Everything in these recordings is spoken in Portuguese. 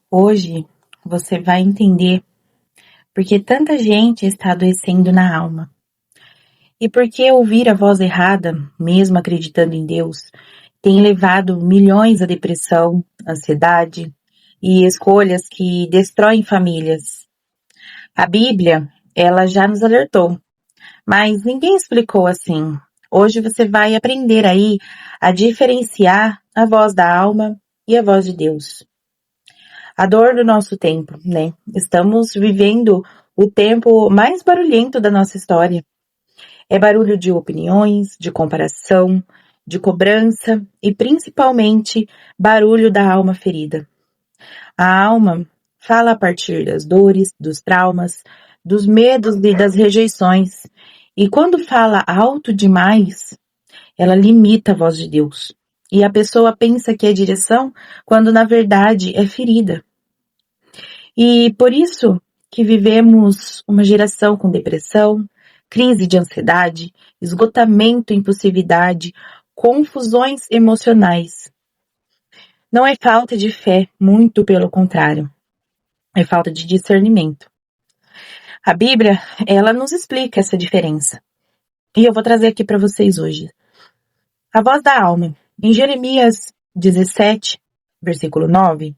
Hoje você vai entender por que tanta gente está adoecendo na alma e por que ouvir a voz errada, mesmo acreditando em Deus, tem levado milhões à depressão, ansiedade e escolhas que destroem famílias. A Bíblia, ela já nos alertou, mas ninguém explicou assim. Hoje você vai aprender aí a diferenciar a voz da alma e a voz de Deus. A dor do nosso tempo, né? Estamos vivendo o tempo mais barulhento da nossa história. É barulho de opiniões, de comparação, de cobrança e principalmente barulho da alma ferida. A alma fala a partir das dores, dos traumas, dos medos e das rejeições. E quando fala alto demais, ela limita a voz de Deus. E a pessoa pensa que é direção, quando na verdade é ferida. E por isso que vivemos uma geração com depressão, crise de ansiedade, esgotamento, impulsividade, confusões emocionais. Não é falta de fé, muito pelo contrário, é falta de discernimento. A Bíblia, ela nos explica essa diferença. E eu vou trazer aqui para vocês hoje. A voz da alma. Em Jeremias 17, versículo 9,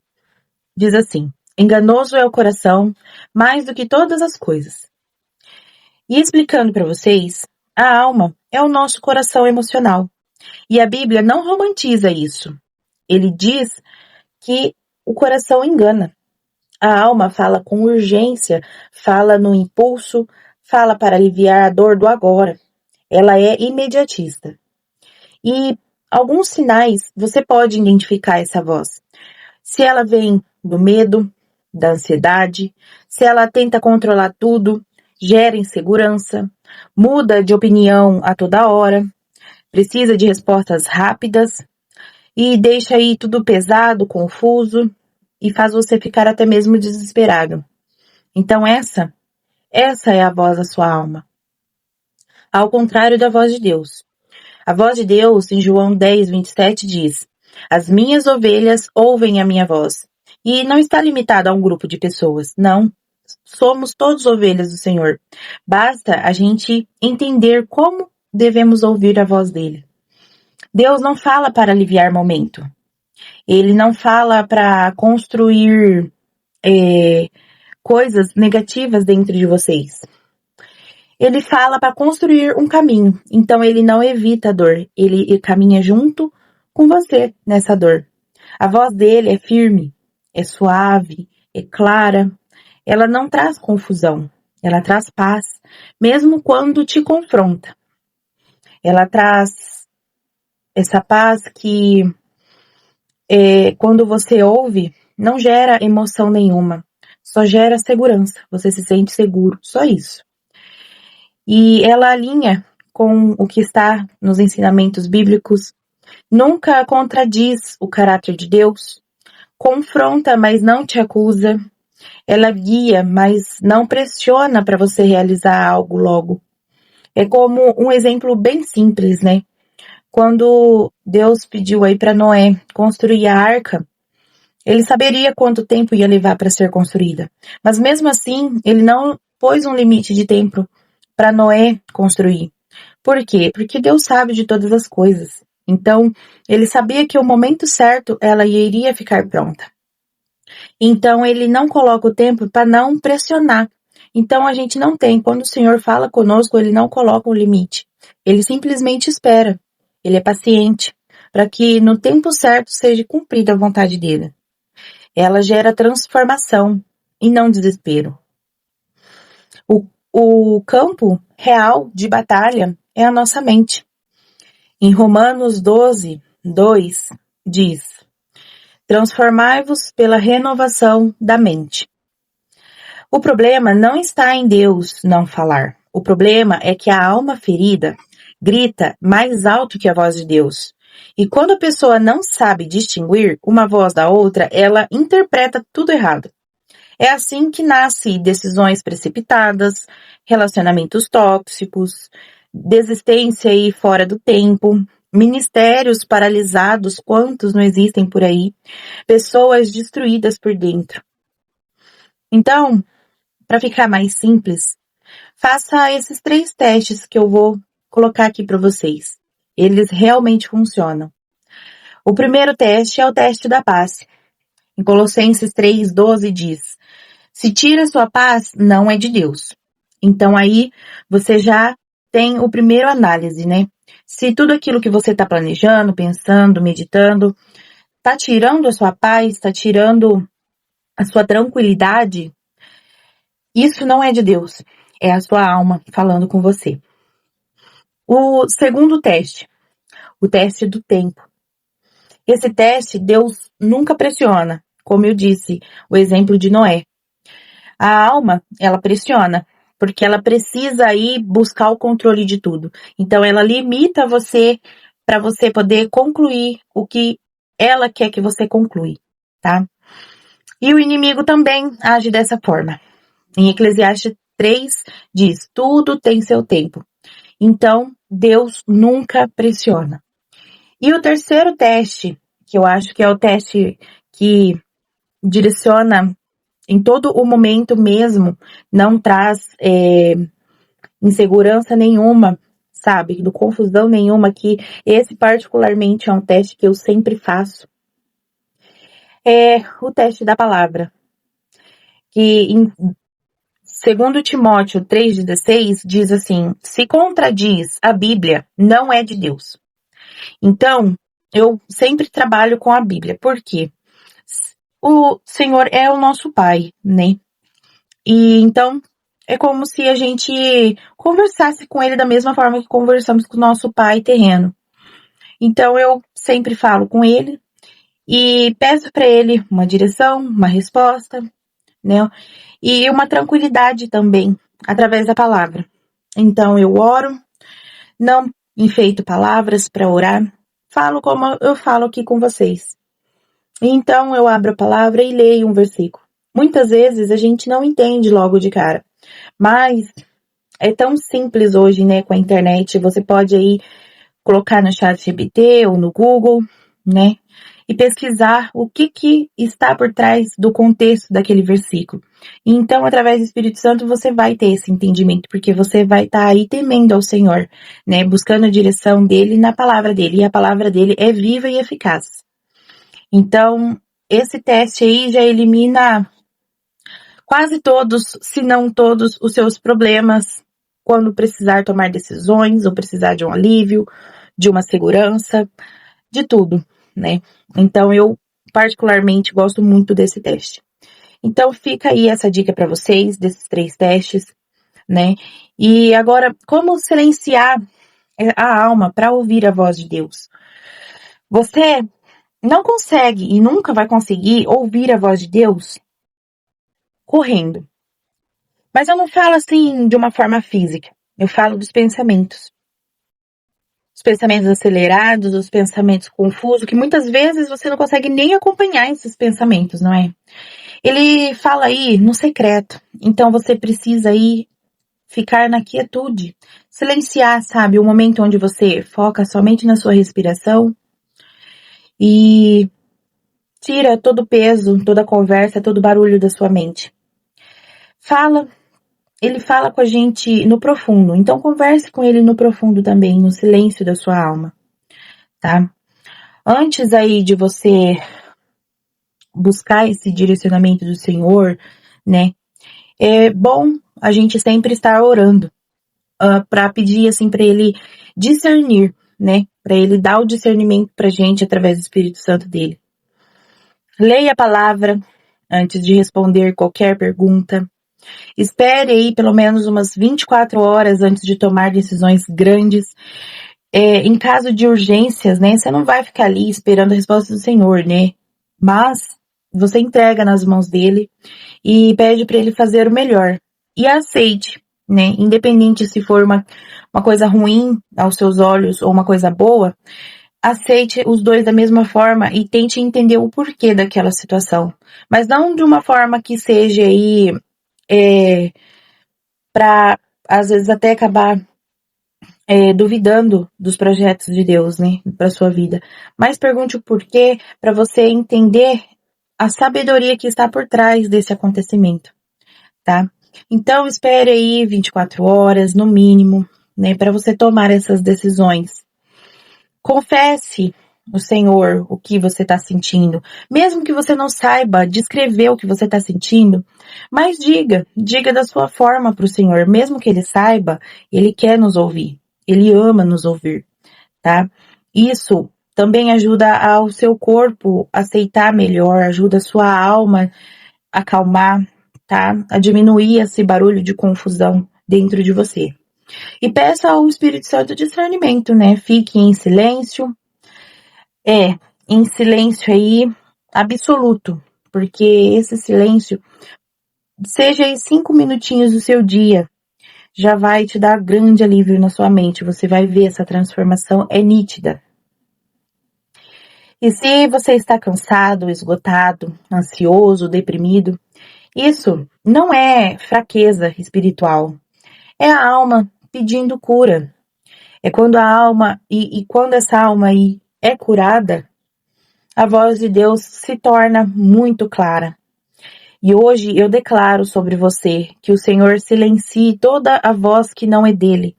diz assim: enganoso é o coração mais do que todas as coisas. E explicando para vocês, a alma é o nosso coração emocional. E a Bíblia não romantiza isso. Ele diz que o coração engana. A alma fala com urgência, fala no impulso, fala para aliviar a dor do agora. Ela é imediatista. E alguns sinais você pode identificar essa voz. Se ela vem do medo, da ansiedade, se ela tenta controlar tudo, gera insegurança, muda de opinião a toda hora, precisa de respostas rápidas e deixa aí tudo pesado, confuso e faz você ficar até mesmo desesperado. Então essa é a voz da sua alma. Ao contrário da voz de Deus. A voz de Deus, em João 10, 27, diz: as minhas ovelhas ouvem a minha voz. E não está limitado a um grupo de pessoas, não. Somos todos ovelhas do Senhor. Basta a gente entender como devemos ouvir a voz dele. Deus não fala para aliviar momento. Ele não fala para construir coisas negativas dentro de vocês. Ele fala para construir um caminho. Então ele não evita a dor. Ele caminha junto com você nessa dor. A voz dele é firme, é suave, é clara. Ela não traz confusão. Ela traz paz, mesmo quando te confronta. Ela traz essa paz que, quando você ouve, não gera emoção nenhuma. Só gera segurança. Você se sente seguro. Só isso. E ela alinha com o que está nos ensinamentos bíblicos, nunca contradiz o caráter de Deus, confronta, mas não te acusa, ela guia, mas não pressiona para você realizar algo logo. É como um exemplo bem simples, né? Quando Deus pediu aí para Noé construir a arca, ele saberia quanto tempo ia levar para ser construída. Mas mesmo assim, ele não pôs um limite de tempo para Noé construir. Por quê? Porque Deus sabe de todas as coisas. Então, ele sabia que o momento certo ela iria ficar pronta. Então, ele não coloca o tempo para não pressionar. Então, a gente não tem. Quando o Senhor fala conosco, ele não coloca um limite. Ele simplesmente espera. Ele é paciente para que no tempo certo seja cumprida a vontade dele. Ela gera transformação e não desespero. O campo real de batalha é a nossa mente. Em Romanos 12, 2, diz: transformai-vos pela renovação da mente. O problema não está em Deus não falar. O problema é que a alma ferida grita mais alto que a voz de Deus. E quando a pessoa não sabe distinguir uma voz da outra, ela interpreta tudo errado. É assim que nascem decisões precipitadas, relacionamentos tóxicos, desistência e fora do tempo, ministérios paralisados, quantos não existem por aí, pessoas destruídas por dentro. Então, para ficar mais simples, faça esses 3 testes que eu vou colocar aqui para vocês. Eles realmente funcionam. O primeiro teste é o teste da paz. Em Colossenses 3:12 diz: se tira sua paz, não é de Deus. Então aí você já tem o primeiro análise, né? Se tudo aquilo que você está planejando, pensando, meditando, está tirando a sua paz, está tirando a sua tranquilidade, isso não é de Deus. É a sua alma falando com você. O segundo teste, o teste do tempo. Esse teste Deus nunca pressiona. Como eu disse, o exemplo de Noé. A alma, ela pressiona, porque ela precisa ir buscar o controle de tudo. Então, ela limita você para você poder concluir o que ela quer que você conclui, tá? E o inimigo também age dessa forma. Em Eclesiastes 3 diz: tudo tem seu tempo. Então, Deus nunca pressiona. E o terceiro teste, que eu acho que é o teste que direciona em todo o momento mesmo, não traz insegurança nenhuma, sabe? Do confusão nenhuma, que esse particularmente é um teste que eu sempre faço. É o teste da palavra. Que em 2 Timóteo 3,16 diz assim: se contradiz a Bíblia, não é de Deus. Então, eu sempre trabalho com a Bíblia. Por quê? O Senhor é o nosso Pai, né? E então, é como se a gente conversasse com Ele da mesma forma que conversamos com o nosso Pai terreno. Então, eu sempre falo com Ele e peço para Ele uma direção, uma resposta, né? E uma tranquilidade também, através da palavra. Então, eu oro, não enfeito palavras para orar, falo como eu falo aqui com vocês. Então, eu abro a palavra e leio um versículo. Muitas vezes a gente não entende logo de cara, mas é tão simples hoje, né, com a internet. Você pode aí colocar no ChatGPT ou no Google, né, e pesquisar o que está por trás do contexto daquele versículo. Então, através do Espírito Santo, você vai ter esse entendimento, porque você vai estar aí temendo ao Senhor, né, buscando a direção dele na palavra dele, e a palavra dele é viva e eficaz. Então, esse teste aí já elimina quase todos, se não todos, os seus problemas quando precisar tomar decisões ou precisar de um alívio, de uma segurança, de tudo, né? Então, eu particularmente gosto muito desse teste. Então, fica aí essa dica para vocês, desses 3 testes, né? E agora, como silenciar a alma para ouvir a voz de Deus? Você não consegue e nunca vai conseguir ouvir a voz de Deus correndo. Mas eu não falo assim de uma forma física. Eu falo dos pensamentos. Os pensamentos acelerados, os pensamentos confusos, que muitas vezes você não consegue nem acompanhar esses pensamentos, não é? Ele fala aí no secreto. Então você precisa aí ficar na quietude. Silenciar, sabe? O momento onde você foca somente na sua respiração e tira todo o peso, toda a conversa, todo o barulho da sua mente. Ele fala com a gente no profundo, então converse com ele no profundo também, no silêncio da sua alma, tá? Antes aí de você buscar esse direcionamento do Senhor, né? É bom a gente sempre estar orando, para pedir assim para ele discernir, né? Para ele dar o discernimento pra gente através do Espírito Santo dele. Leia a palavra antes de responder qualquer pergunta. Espere aí pelo menos umas 24 horas antes de tomar decisões grandes. Em caso de urgências, né? Você não vai ficar ali esperando a resposta do Senhor, né? Mas você entrega nas mãos dele e pede para ele fazer o melhor. E aceite, né? Independente se for uma coisa ruim aos seus olhos ou uma coisa boa, aceite os dois da mesma forma e tente entender o porquê daquela situação. Mas não de uma forma que seja aí para às vezes até acabar duvidando dos projetos de Deus, né, para sua vida. Mas pergunte o porquê para você entender a sabedoria que está por trás desse acontecimento, tá? Então espere aí 24 horas no mínimo, né, para você tomar essas decisões. Confesse ao Senhor o que você está sentindo, mesmo que você não saiba descrever o que você está sentindo, mas diga da sua forma para o Senhor, mesmo que Ele saiba, Ele quer nos ouvir, Ele ama nos ouvir, tá? Isso também ajuda ao seu corpo aceitar melhor, ajuda a sua alma a acalmar, tá? A diminuir esse barulho de confusão dentro de você. E peça ao Espírito Santo discernimento, né? Fique em silêncio, em silêncio aí absoluto, porque esse silêncio, seja em 5 minutinhos do seu dia, já vai te dar grande alívio na sua mente. Você vai ver essa transformação, é nítida. E se você está cansado, esgotado, ansioso, deprimido, isso não é fraqueza espiritual. É a alma pedindo cura. É quando a alma, e quando essa alma aí é curada, a voz de Deus se torna muito clara. E hoje eu declaro sobre você que o Senhor silencie toda a voz que não é dele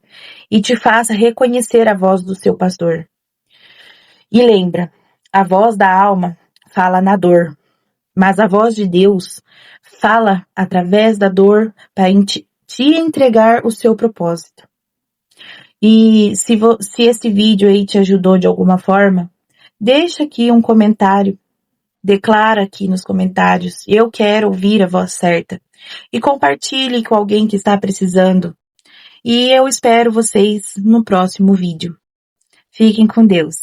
e te faça reconhecer a voz do seu pastor. E lembra, a voz da alma fala na dor, mas a voz de Deus fala através da dor para te entregar o seu propósito. E se esse vídeo aí te ajudou de alguma forma, deixa aqui um comentário, declara aqui nos comentários, eu quero ouvir a voz certa. E compartilhe com alguém que está precisando. E eu espero vocês no próximo vídeo. Fiquem com Deus.